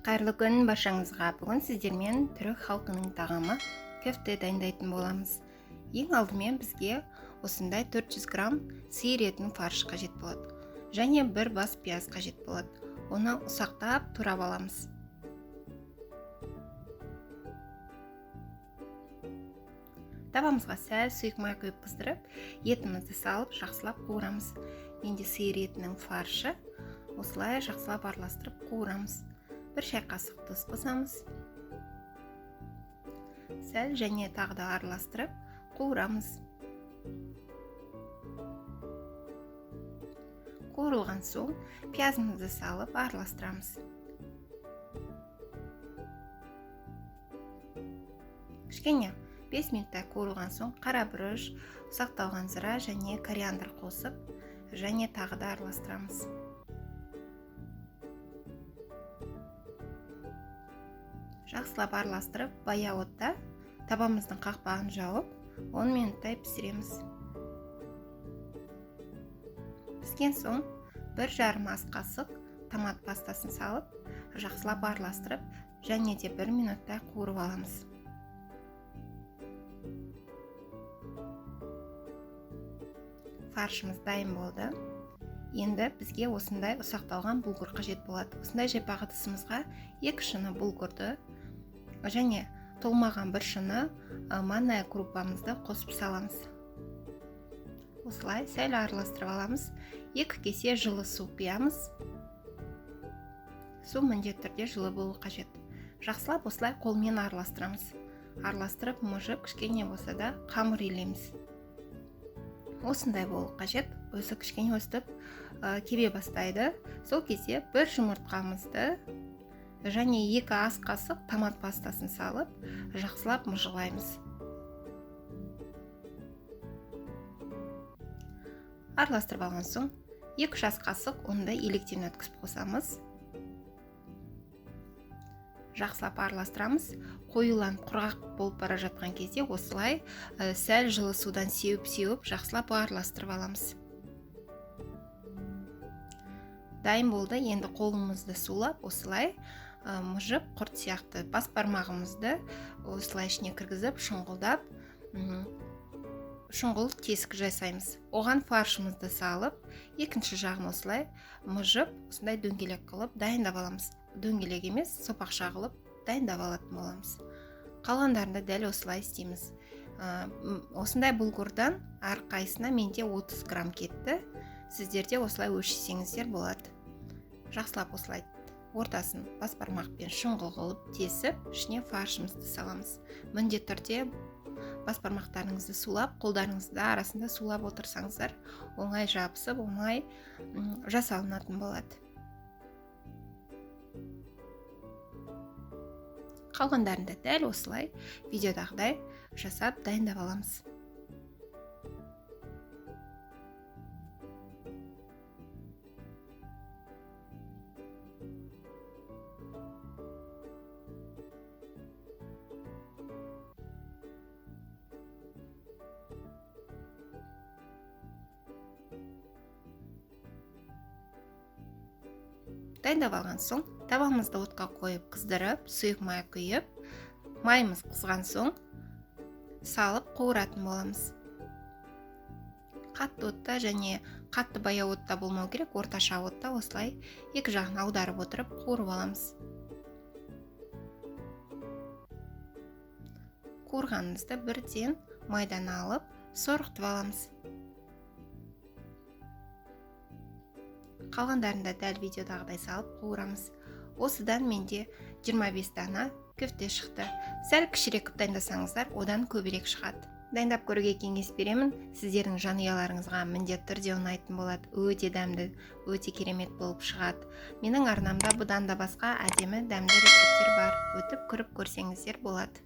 Қайырлы күн баршаңызға. Бүгін сіздермен түрік халқының тағамы көфте дайындайтын боламыз. Ең алдымен бізге осындай 400 грамм сиыр етінің фаршы қажет болады. Және бір бас пияз қажет болады. Оны ұсақтап турап аламыз. Табамызға сәл сұйық май құйып қыздырып, етімізді салып, жақсылап қуырамыз. Енді сиыр етінің фаршы осылай жақсылап араластырып қуырамыз. Бір шай қасық тұз қосамыз. Сәл және тағы да араластырып қуырамыз. Қуырылған соң пиязымызды салып араластырамыз. Кішкене 5 минуттай қуырылған соң қара бұрыш, ұсақталған зыра және кориандр қосып, және тағы да араластырамыз. Жақсылап араластырып, баяу отта табамыздың қақпағын жауып, 10 минуттай пісіреміз. Піскен соң 1,5 ас қасық томат пастасын салып, жақсылап араластырып, және де 1 минуттай қуырып аламыз. Фаршымыз дайын болды. Енді бізге осындай ұсақталған бұлғыр қажет болады. Осындай жайпақ ыдысымызға 2 шыны бұлғырды және толмаған 1 шыны манная крупамызды қосып саламыз. Осылай сәл араластырып аламыз. 2 кесе жылы су құямыз. Су міндетті түрде жылы болуы қажет. Жақсылап осылай қолмен араластырамыз. Араластырып, мұжып, кішкене болса да қамыр илейміз. Осындай болуы қажет. Өзі кішкене өстіп кебе бастайды. Сол кезде 1 жұмыртқамызды және 2 ас қасық томат пастасын салып, жақсылап мұжылаймыз. Араластырып алған соң 2 ас қасық ұнды електен өткізіп қосамыз. Жақсылап араластырамыз. Қоюланып құрғақ болып бара жатқан кезде осылай сәл жылы судан сеуіп, жақсылап араластырып аламыз. Дайын болды. Енді қолымызды сулап, осылай мұжып, құрт сияқты бас бармағымызды осылай ішіне кіргізіп, шұңғылдап, шұңғыл тесік жасаймыз. Оған фаршымызды салып, екінші жағын осылай мұжып, осындай дөңгелек қылып дайындап аламыз. Дөңгелек емес, сопақша қылып дайындап алатын боламыз. Қалғандарында дәл осылай істейміз. Осындай бұлғырдан әрқайсына менде 30 грамм кетті. Сіздерде осылай өлшесеңіздер болады. Жақсылап осылай ортасын бас бармақпен шұңғыл қылып тесіп, ішіне фаршымызды саламыз. Міндетті түрде бас бармақтарыңызды сулап, қолдарыңызды арасында сулап отырсаңыздар, оңай жабысып, оңай жасалынатын болады. Қалғандарында дәл осылай видеодағыдай жасап дайындап аламыз. Дайындап алған соң табамызды отқа қойып қыздырып, сұйық май құйып, майымыз қызған соң салып қуыратын боламыз. Қатты отта және қатты баяу отта болмау керек, орташа отта осылай 2 жағын аударып отырып қуырып аламыз. Қуырғанымызды бірден майдан алып, сорғытып аламыз. Қалғандарында дәл видеодағыдай салып қуырамыз. Осыдан менде 25 дана көфте шықты. Сәл кішірек дайындасаңыздар, одан көбірек шығады. Дайындап көруге кеңес беремін. Сіздердің жанұяларыңызға міндетті түрде ұнайтын болады. Өте дәмді, өте керемет болып шығады. Менің арнамда бұдан да басқа әдемі дәмді рецепттер бар. Өтіп көріп көрсеңіздер болады.